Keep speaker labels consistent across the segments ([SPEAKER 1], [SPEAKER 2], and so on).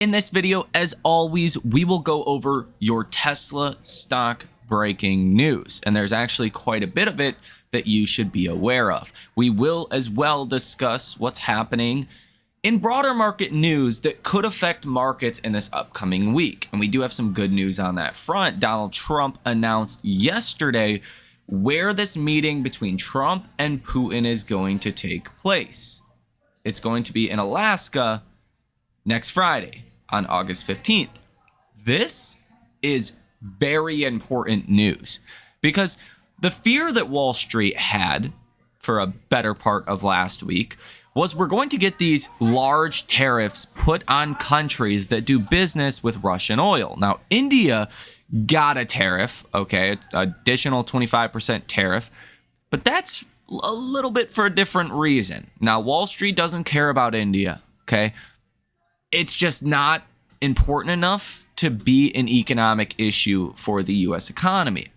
[SPEAKER 1] In this video, as always, we will go over your Tesla stock breaking news, and there's actually quite a bit of it that you should be aware of. We will as well discuss what's happening in broader market news that could affect markets in this upcoming week, and we do have some good news on that front. Donald Trump announced yesterday where this meeting between Trump and Putin is going to take place. It's going to be in Alaska next Friday on August 15th. This is very important news because the fear that Wall Street had for a better part of last week was we're going to get these large tariffs put on countries that do business with Russian oil. Now, India got a tariff, okay, additional 25% tariff, but that's a little bit for a different reason. Now, Wall Street doesn't care about India, okay? It's just not important enough to be an economic issue for the U.S. economy.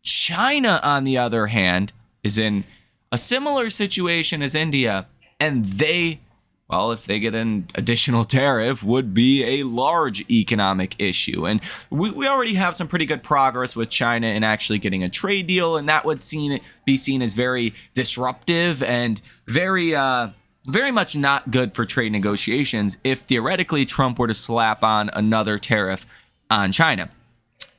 [SPEAKER 1] China, on the other hand, is in a similar situation as India, and they, well, if they get an additional tariff, would be a large economic issue. And we already have some pretty good progress with China in actually getting a trade deal, and that would be seen as very disruptive and very much not good for trade negotiations if theoretically Trump were to slap on another tariff on China.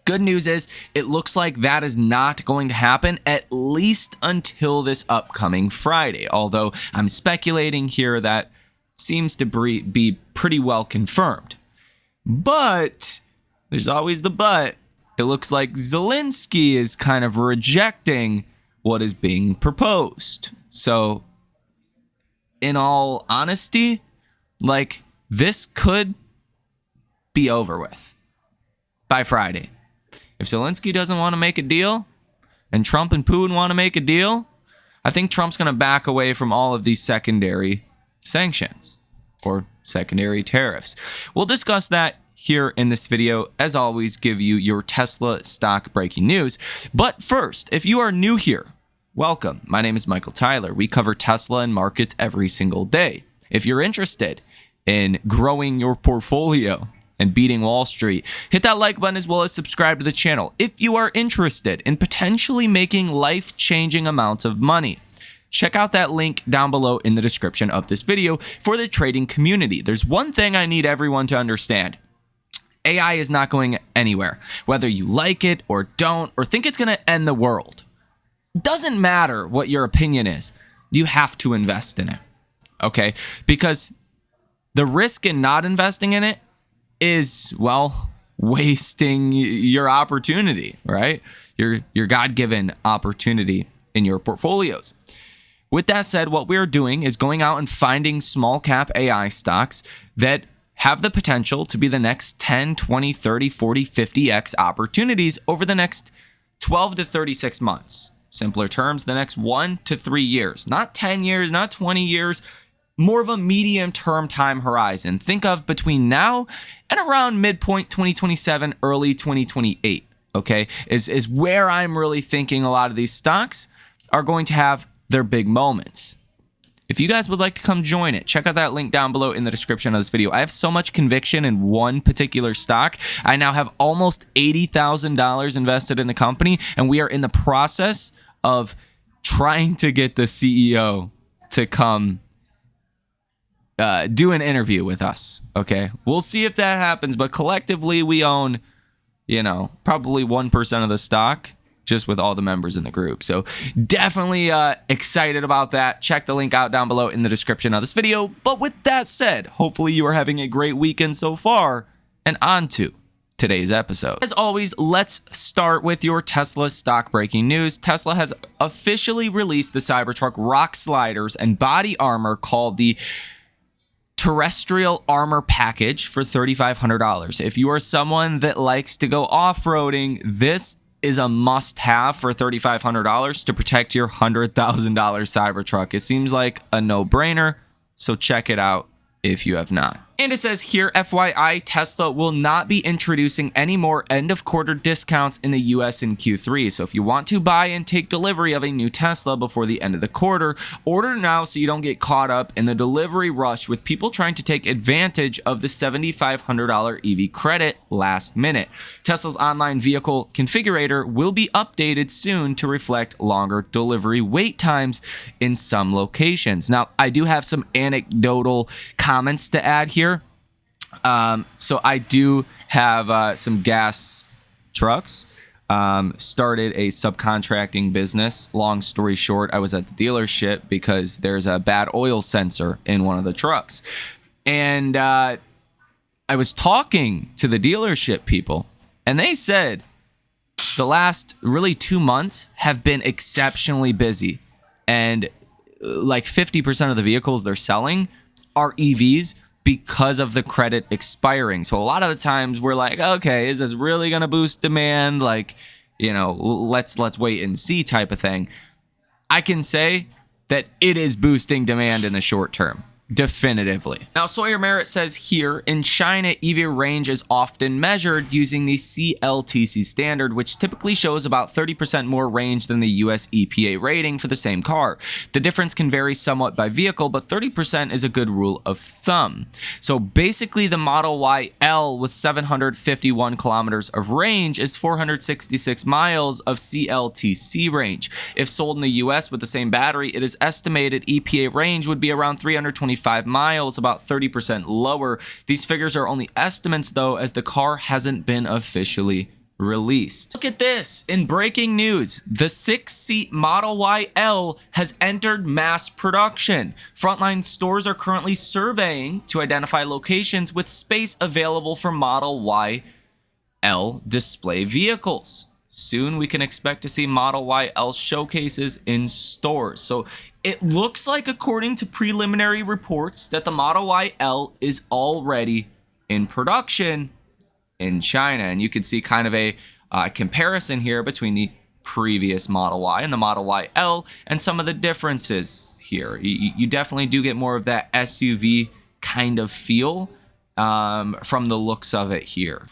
[SPEAKER 1] Good news is it looks like that is not going to happen, at least until this upcoming Friday, although I'm speculating here that seems to be pretty well confirmed. But there's always the but. It looks like Zelensky is kind of rejecting what is being proposed. So in all honesty, like, this could be over with by Friday. If Zelensky doesn't want to make a deal and Trump and Putin want to make a deal, I think Trump's going to back away from all of these secondary sanctions or secondary tariffs. We'll discuss that here in this video. As always, give you your Tesla stock breaking news. But first, if you are new here, welcome. My name is Michael Tyler. We cover Tesla and markets every single day. If you're interested in growing your portfolio and beating Wall Street, hit that like button as well as subscribe to the channel. If you are interested in potentially making life-changing amounts of money, check out that link down below in the description of this video for the trading community. There's one thing I need everyone to understand. AI is not going anywhere. Whether you like it or don't, or think it's going to end the world, doesn't matter what your opinion is, you have to invest in it, okay? Because the risk in not investing in it is, well, wasting your opportunity, right? Your God-given opportunity in your portfolios. With that said, what we're doing is going out and finding small cap AI stocks that have the potential to be the next 10, 20, 30, 40, 50x opportunities over the next 12 to 36 months. Simpler terms, the next 1 to 3 years, not 10 years, not 20 years, more of a medium-term time horizon. Think of between now and around midpoint 2027, early 2028, okay, is where I'm really thinking a lot of these stocks are going to have their big moments. If you guys would like to come join it, check out that link down below in the description of this video. I have so much conviction in one particular stock. I now have almost $80,000 invested in the company, and we are in the process of trying to get the CEO to come do an interview with us, okay? We'll see if that happens, but collectively we own, probably 1% of the stock, just with all the members in the group. So definitely excited about that. Check the link out down below in the description of this video. But with that said, hopefully you are having a great weekend so far, and on to today's episode. As always, let's start with your Tesla stock breaking news. Tesla has officially released the Cybertruck rock sliders and body armor called the Terrestrial Armor Package for $3,500. If you are someone that likes to go off-roading, this is a must-have for $3,500 to protect your $100,000 Cybertruck. It seems like a no-brainer, so check it out if you have not. And it says here, FYI, Tesla will not be introducing any more end-of-quarter discounts in the US in Q3. So if you want to buy and take delivery of a new Tesla before the end of the quarter, order now so you don't get caught up in the delivery rush with people trying to take advantage of the $7,500 EV credit last minute. Tesla's online vehicle configurator will be updated soon to reflect longer delivery wait times in some locations. Now, I do have some anecdotal comments to add here. So I do have some gas trucks, started a subcontracting business. Long story short, I was at the dealership because there's a bad oil sensor in one of the trucks. And I was talking to the dealership people, and they said the last really 2 months have been exceptionally busy. And like 50% of the vehicles they're selling are EVs because of the credit expiring. So a lot of the times we're like, okay, is this really going to boost demand? Like, you know, let's wait and see type of thing. I can say that it is boosting demand in the short term. Definitively. Now, Sawyer Merritt says here, in China, EV range is often measured using the CLTC standard, which typically shows about 30% more range than the US EPA rating for the same car. The difference can vary somewhat by vehicle, but 30% is a good rule of thumb. So basically, the Model Y L with 751 kilometers of range is 466 miles of CLTC range. If sold in the US with the same battery, it is estimated EPA range would be around 325 miles, about 30% lower. These figures are only estimates though, as the car hasn't been officially released. Look at this. In breaking news, the 6-seat Model Y L has entered mass production. Frontline stores are currently surveying to identify locations with space available for Model Y L display vehicles. Soon we can expect to see Model Y L showcases in stores. So it looks like, according to preliminary reports, that the Model Y L is already in production in China. And you can see kind of a comparison here between the previous Model Y and the Model Y L and some of the differences here. You definitely do get more of that SUV kind of feel from the looks of it here.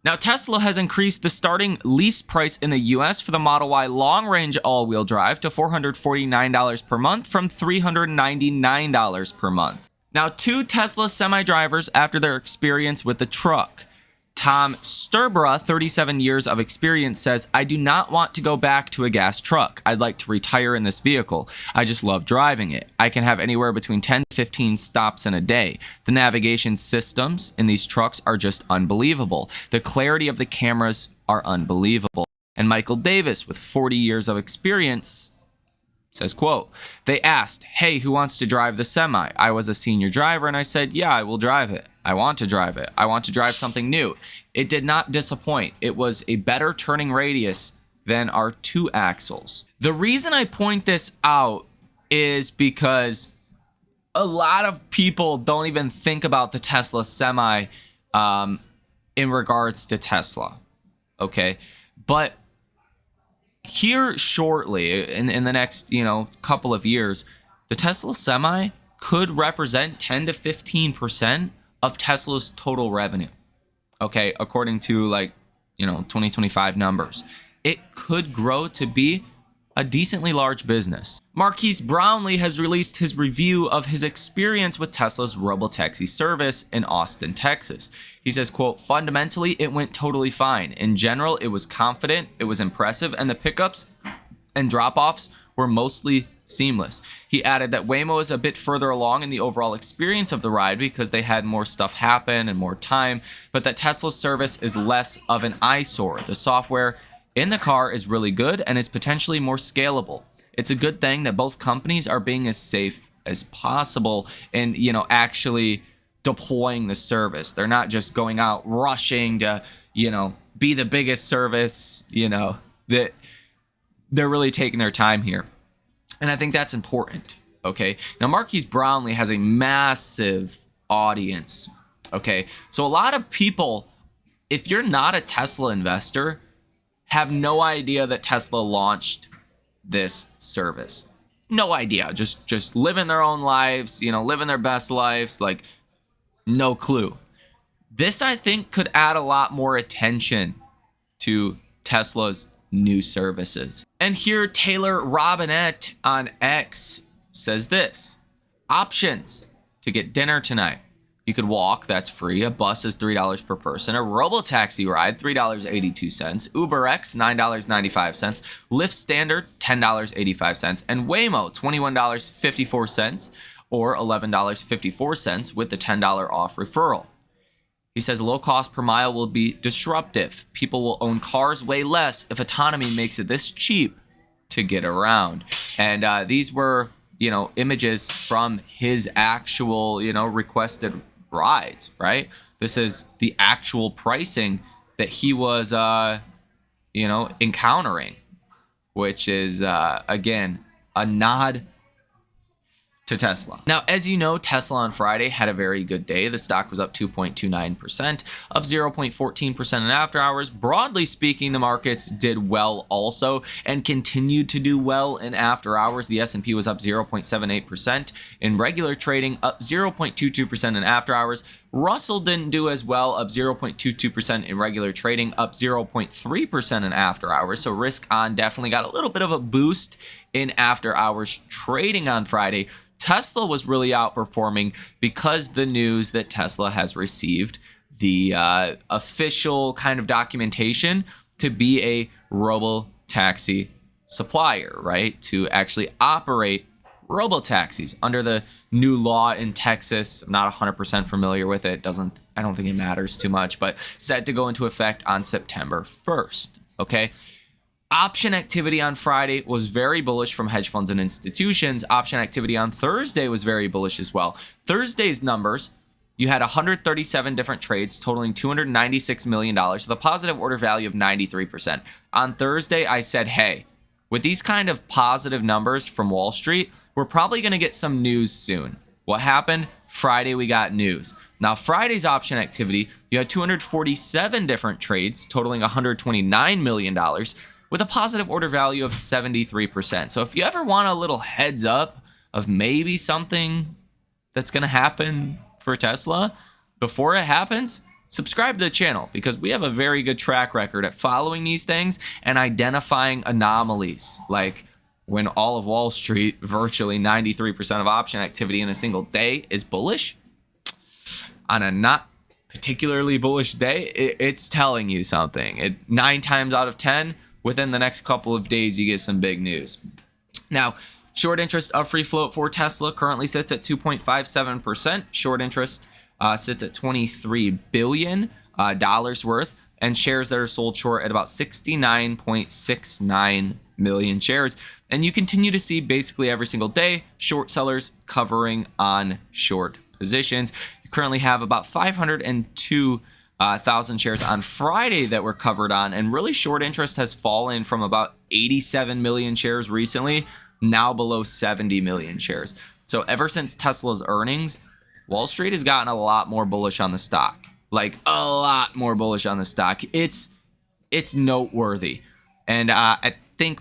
[SPEAKER 1] Now, Tesla has increased the starting lease price in the US for the Model Y long-range all-wheel drive to $449 per month from $399 per month. Now, 2 Tesla semi-drivers after their experience with the truck. Tom Sturbra, 37 years of experience, says, I do not want to go back to a gas truck. I'd like to retire in this vehicle. I just love driving it. I can have anywhere between 10 to 15 stops in a day. The navigation systems in these trucks are just unbelievable. The clarity of the cameras are unbelievable. And Michael Davis, with 40 years of experience, says, quote, they asked, hey, who wants to drive the semi? I was a senior driver and I said, yeah, I will drive it. I want to drive it. I want to drive something new. It did not disappoint. It was a better turning radius than our 2 axles. The reason I point this out is because a lot of people don't even think about the Tesla Semi in regards to Tesla. Okay. But here shortly, in the next, couple of years, the Tesla Semi could represent 10 to 15% of Tesla's total revenue. Okay, according to 2025 numbers. It could grow to be a decently large business. Marquise Brownlee has released his review of his experience with Tesla's Robotaxi service in Austin, Texas. He says, quote, fundamentally, it went totally fine. In general, it was confident, it was impressive, and the pickups and drop-offs were mostly seamless. He added that Waymo is a bit further along in the overall experience of the ride because they had more stuff happen and more time, but that Tesla's service is less of an eyesore. The software in the car is really good and is potentially more scalable. It's a good thing that both companies are being as safe as possible in, actually deploying the service. They're not just going out rushing to, be the biggest service, that they're really taking their time here. And I think that's important, okay? Now, Marquise Brownlee has a massive audience, okay? So a lot of people, if you're not a Tesla investor, have no idea that Tesla launched this service. No idea. Just living their own lives, living their best lives, No clue. This, I think, could add a lot more attention to Tesla's new services. And here, Taylor Robinette on X says this: options to get dinner tonight. You could walk, that's free. A bus is $3 per person. A Robotaxi ride, $3.82. UberX, $9.95. Lyft Standard, $10.85. And Waymo, $21.54 or $11.54 with the $10 off referral. He says low cost per mile will be disruptive. People will own cars way less if autonomy makes it this cheap to get around. And these were, images from his actual, requested rides, right? This is the actual pricing that he was, encountering, which is, again, a nod to Tesla. Now, as you know, Tesla on Friday had a very good day. The stock was up 2.29%, up 0.14% in after hours. Broadly speaking, the markets did well also and continued to do well in after hours. The S&P was up 0.78% in regular trading, up 0.22% in after hours. Russell didn't do as well, up 0.22% in regular trading, up 0.3% in after hours. So risk on definitely got a little bit of a boost in after hours trading on Friday. Tesla was really outperforming because the news that Tesla has received the official kind of documentation to be a robo-taxi supplier, right? To actually operate robo-taxis under the new law in Texas. I'm not 100% familiar with it. I don't think it matters too much, but set to go into effect on September 1st, okay? Option activity on Friday was very bullish from hedge funds and institutions. Option activity on Thursday was very bullish as well. Thursday's numbers, you had 137 different trades totaling $296 million with a positive order value of 93%. On Thursday, I said, hey, with these kind of positive numbers from Wall Street, we're probably going to get some news soon. What happened? Friday, we got news. Now, Friday's option activity, you had 247 different trades totaling $129 million with a positive order value of 73%. So if you ever want a little heads up of maybe something that's going to happen for Tesla before it happens, subscribe to the channel because we have a very good track record at following these things and identifying anomalies, like when all of Wall Street, virtually 93% of option activity in a single day is bullish. On a not particularly bullish day, it's telling you something. 9 times out of 10, within the next couple of days, you get some big news. Now, short interest of free float for Tesla currently sits at 2.57%. Short interest sits at $23 billion worth, and shares that are sold short at about 69.69 million shares. And you continue to see basically every single day short sellers covering on short positions. You currently have about 502,000 shares on Friday that were covered on, and really short interest has fallen from about 87 million shares recently, now below 70 million shares. So ever since Tesla's earnings, Wall Street has gotten a lot more bullish on the stock, like a lot more bullish on the stock. It's noteworthy. And I think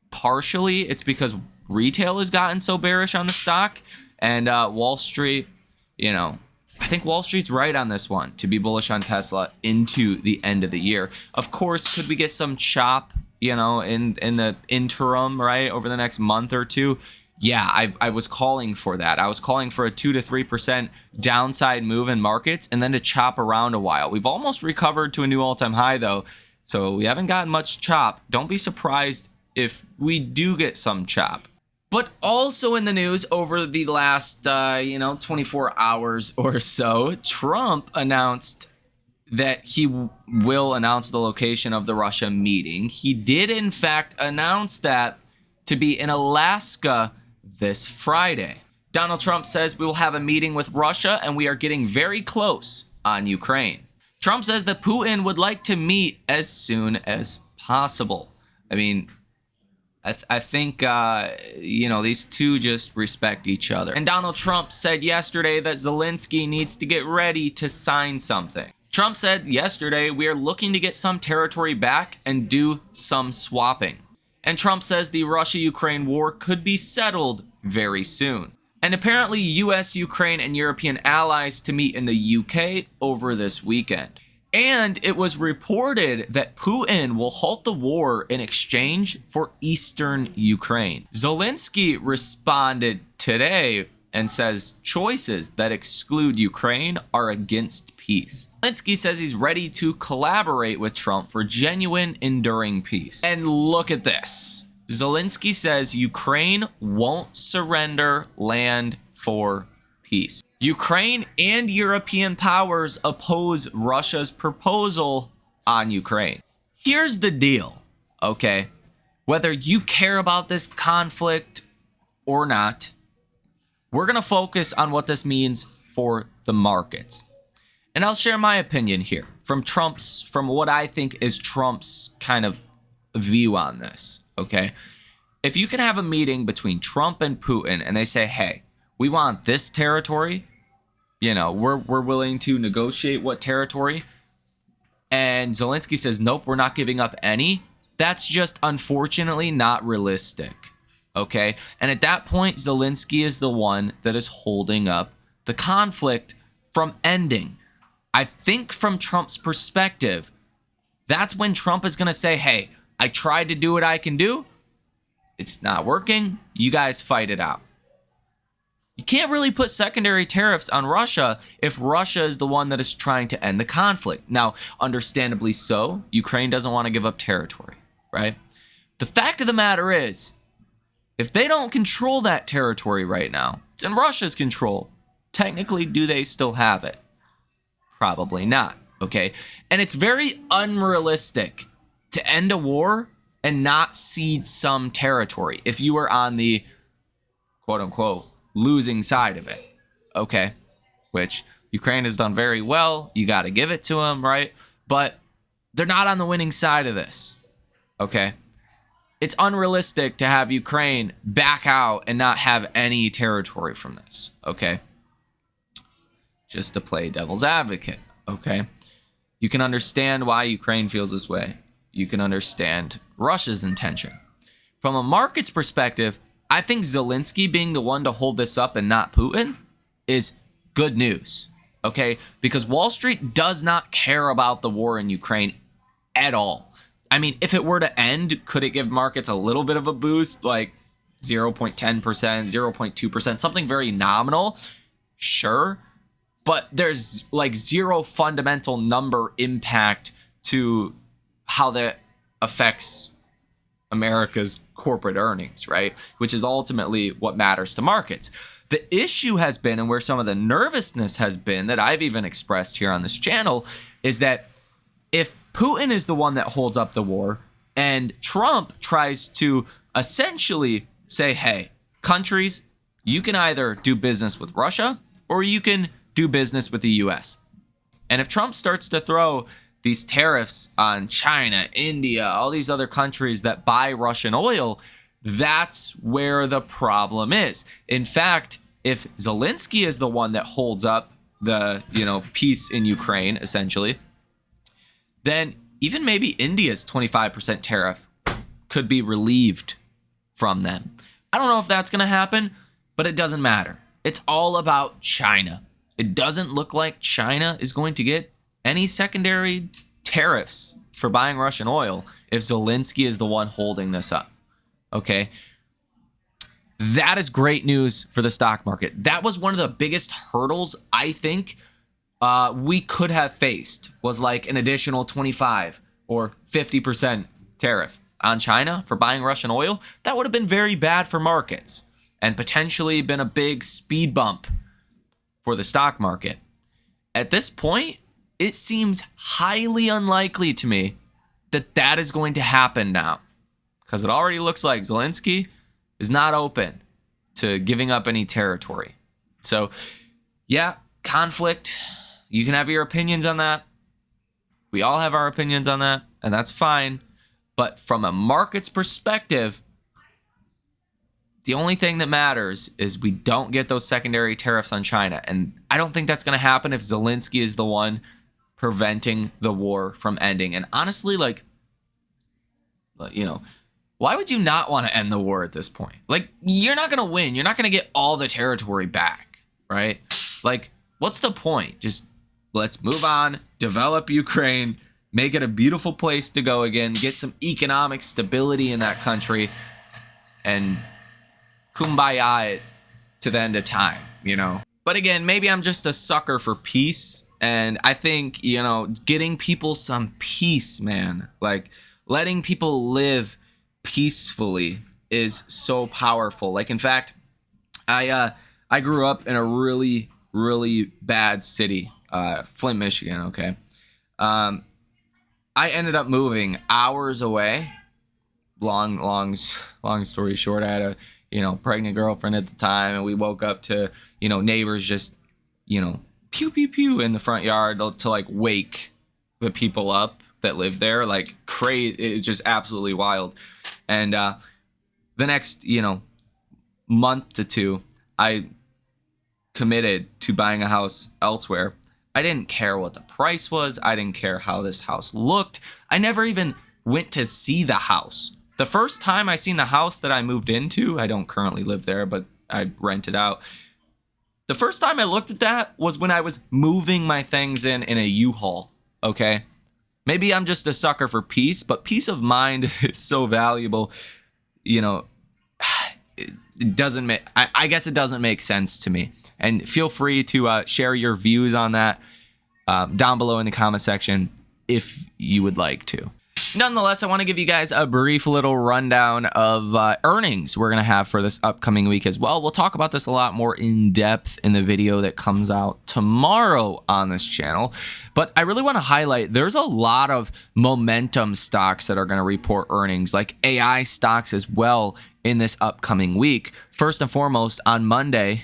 [SPEAKER 1] partially it's because retail has gotten so bearish on the stock, and Wall Street, I think Wall Street's right on this one to be bullish on Tesla into the end of the year. Of course, could we get some chop, in the interim, right, over the next month or two? Yeah, I was calling for that. I was calling for a 2 to 3% downside move in markets and then to chop around a while. We've almost recovered to a new all-time high, though, so we haven't gotten much chop. Don't be surprised if we do get some chop. But also in the news over the last, 24 hours or so, Trump announced that he will announce the location of the Russia meeting. He did, in fact, announce that to be in Alaska this Friday. Donald Trump says we will have a meeting with Russia and we are getting very close on Ukraine. Trump says that Putin would like to meet as soon as possible. I mean, I think, these two just respect each other. And Donald Trump said yesterday that Zelensky needs to get ready to sign something. Trump said yesterday, we are looking to get some territory back and do some swapping. And Trump says the Russia-Ukraine war could be settled very soon. And apparently US, Ukraine, and European allies to meet in the UK over this weekend. And it was reported that Putin will halt the war in exchange for eastern Ukraine. Zelensky responded today and says choices that exclude Ukraine are against peace. Zelensky says he's ready to collaborate with Trump for genuine, enduring peace. And look at this. Zelensky says Ukraine won't surrender land for peace. Ukraine and European powers oppose Russia's proposal on Ukraine. Here's the deal, okay? Whether you care about this conflict or not, we're going to focus on what this means for the markets. And I'll share my opinion here from what I think is Trump's kind of view on this, okay? If you can have a meeting between Trump and Putin and they say, hey, we want this territory, you know, we're willing to negotiate what territory, and Zelensky says, nope, we're not giving up any, that's just unfortunately not realistic, okay? And at that point, Zelensky is the one that is holding up the conflict from ending. I think from Trump's perspective, that's when Trump is going to say, hey, I tried to do what I can do. It's not working. You guys fight it out. You can't really put secondary tariffs on Russia if Russia is the one that is trying to end the conflict. Now, understandably so, Ukraine doesn't want to give up territory, right? The fact of the matter is, if they don't control that territory right now, it's in Russia's control. Technically, do they still have it? Probably not, okay? And it's very unrealistic to end a war and not cede some territory if you are on the quote-unquote losing side of it, okay? Which Ukraine has done very well. You got to give it to them, right? But they're not on the winning side of this, okay? It's unrealistic to have Ukraine back out and not have any territory from this, okay? Just to play devil's advocate, okay? You can understand why Ukraine feels this way. You can understand Russia's intention. From a market's perspective, I think Zelensky being the one to hold this up and not Putin is good news, okay? Because Wall Street does not care about the war in Ukraine at all. I mean, if it were to end, could it give markets a little bit of a boost, like 0.10%, 0.2%, something very nominal? Sure. But there's like zero fundamental number impact to how that affects America's corporate earnings, right? Which is ultimately what matters to markets. The issue has been, and where some of the nervousness has been that I've even expressed here on this channel, is that if Putin is the one that holds up the war and Trump tries to essentially say, hey, countries, you can either do business with Russia or you can do business with the US. And if Trump starts to throw these tariffs on China, India, all these other countries that buy Russian oil, that's where the problem is. In fact, if Zelensky is the one that holds up the, peace in Ukraine, essentially, then even maybe India's 25% tariff could be relieved from them. I don't know if that's going to happen, but it doesn't matter. It's all about China. It doesn't look like China is going to get any secondary tariffs for buying Russian oil if Zelensky is the one holding this up. Okay? That is great news for the stock market. That was one of the biggest hurdles I think we could have faced, was like an additional 25 or 50% tariff on China for buying Russian oil. That would have been very bad for markets and potentially been a big speed bump for the stock market. At this point, it seems highly unlikely to me that that is going to happen now, because it already looks like Zelensky is not open to giving up any territory. So, yeah, conflict. You can have your opinions on that. We all have our opinions on that, and that's fine. But from a market's perspective, the only thing that matters is we don't get those secondary tariffs on China. And I don't think that's going to happen if Zelensky is the one preventing the war from ending. And honestly, we'll why would you not want to end the war at this point? Like, you're not going to win. You're not going to get all the territory back, right? Like, what's the point? Just let's move on, develop Ukraine, make it a beautiful place to go again, get some economic stability in that country, and kumbaya it to the end of time, you know? But again, maybe I'm just a sucker for peace. And I think, you know, getting people some peace, man, like letting people live peacefully is so powerful. Like, in fact, I grew up in a really, really bad city, Flint, Michigan. Okay. I ended up moving hours away. Long story short, I had a, you know, pregnant girlfriend at the time, and we woke up to, you know, neighbors just, you know, pew pew pew in the front yard to like wake the people up that live there. Like, crazy. It's just absolutely wild. And the next, you know, month to two, I committed to buying a house elsewhere. I didn't care what the price was. I didn't care how this house looked. I never even went to see the house. The first time I seen the house that I moved into, I don't currently live there, but I rented out. The first time I looked at that was when I was moving my things in a U-Haul, okay? Maybe I'm just a sucker for peace, but peace of mind is so valuable. You know, it doesn't make, I guess it doesn't make sense to me. And feel free to share your views on that down below in the comment section if you would like to. Nonetheless, I want to give you guys a brief little rundown of earnings we're going to have for this upcoming week as well. We'll talk about this a lot more in depth in the video that comes out tomorrow on this channel. But I really want to highlight there's a lot of momentum stocks that are going to report earnings, like AI stocks as well in this upcoming week. First and foremost, on Monday,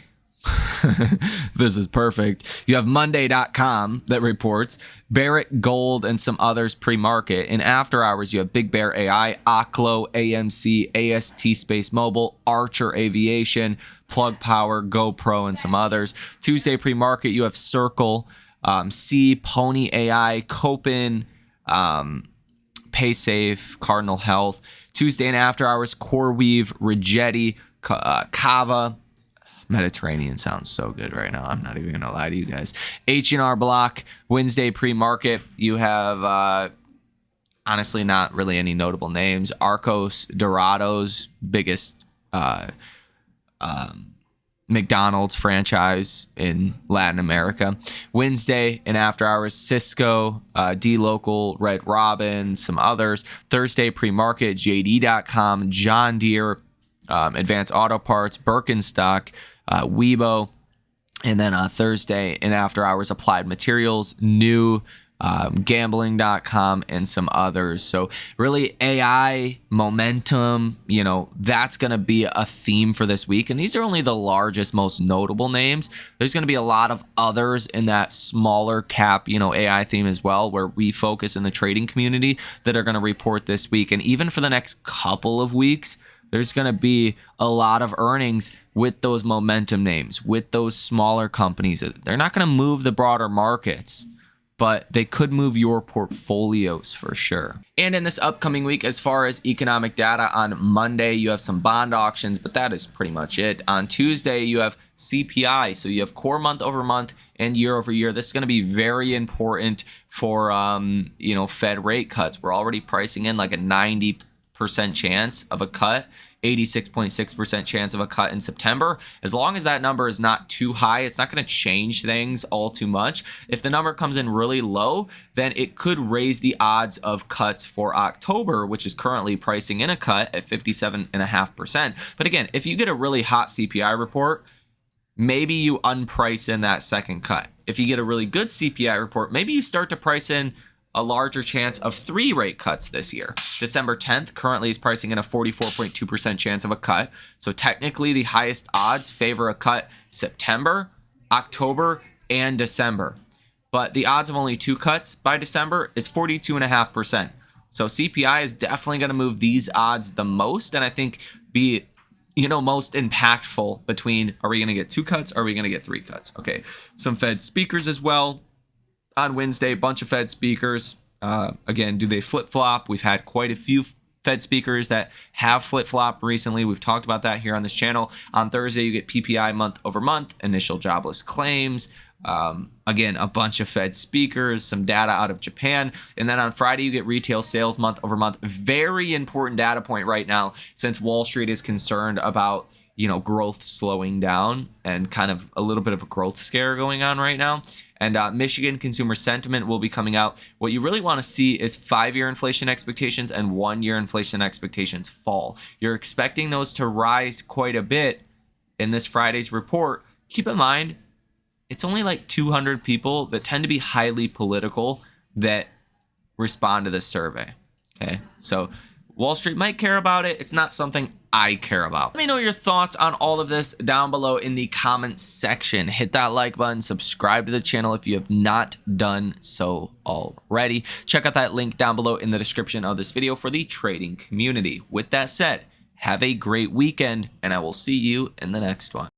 [SPEAKER 1] this is perfect. You have Monday.com that reports, Barrick Gold, and some others pre-market. In after hours, you have Big Bear AI, Oklo, AMC, AST Space Mobile, Archer Aviation, Plug Power, GoPro, and some others. Tuesday pre-market, you have Circle, C, Pony AI, Copen, PaySafe, Cardinal Health. Tuesday and after hours, CoreWeave, Rigetti, Kava. Mediterranean sounds so good right now. I'm not even going to lie to you guys. H&R Block, Wednesday pre-market. You have, honestly, not really any notable names. Arcos, Dorados, biggest McDonald's franchise in Latin America. Wednesday and after hours, Cisco, D-Local, Red Robin, some others. Thursday pre-market, JD.com, John Deere, Advanced Auto Parts, Birkenstock, Weibo, and then Thursday and after hours, Applied Materials, New, Gambling.com, and some others. So really AI momentum, you know, that's going to be a theme for this week. And these are only the largest, most notable names. There's going to be a lot of others in that smaller cap, you know, AI theme as well, where we focus in the trading community that are going to report this week. And even for the next couple of weeks, there's going to be a lot of earnings with those momentum names, with those smaller companies. They're not going to move the broader markets, but they could move your portfolios for sure. And in this upcoming week, as far as economic data, on Monday, you have some bond auctions, but that is pretty much it. On Tuesday, you have CPI. So you have core month over month and year over year. This is going to be very important for, you know, Fed rate cuts. We're already pricing in like a 90% chance of a cut, 86.6% chance of a cut in September. As long as that number is not too high, it's not going to change things all too much. If the number comes in really low, then it could raise the odds of cuts for October, which is currently pricing in a cut at 57.5%. But again, if you get a really hot CPI report, maybe you unprice in that second cut. If you get a really good CPI report, maybe you start to price in a larger chance of 3 rate cuts this year. December 10th currently is pricing in a 44.2% chance of a cut. So technically the highest odds favor a cut September, October, and December. But the odds of only 2 cuts by December is 42.5%. So CPI is definitely going to move these odds the most, and I think be, you know, most impactful between, are we going to get 2 cuts? Or are we going to get 3 cuts? Okay. Some Fed speakers as well. On Wednesday, a bunch of Fed speakers. Again, do they flip-flop? We've had quite a few Fed speakers that have flip-flopped recently. We've talked about that here on this channel. On Thursday, you get PPI month over month, initial jobless claims. Again, a bunch of Fed speakers, some data out of Japan. And then on Friday, you get retail sales month over month. Very important data point right now, since Wall Street is concerned about, growth slowing down and kind of a little bit of a growth scare going on right now. And Michigan consumer sentiment will be coming out. What you really want to see is 5-year inflation expectations and 1-year inflation expectations fall. You're expecting those to rise quite a bit in this Friday's report. Keep in mind, it's only like 200 people that tend to be highly political that respond to this survey. Okay, so Wall Street might care about it. It's not something I care about. Let me know your thoughts on all of this down below in the comments section. Hit that like button, subscribe to the channel if you have not done so already. Check out that link down below in the description of this video for the trading community. With that said, have a great weekend, and I will see you in the next one.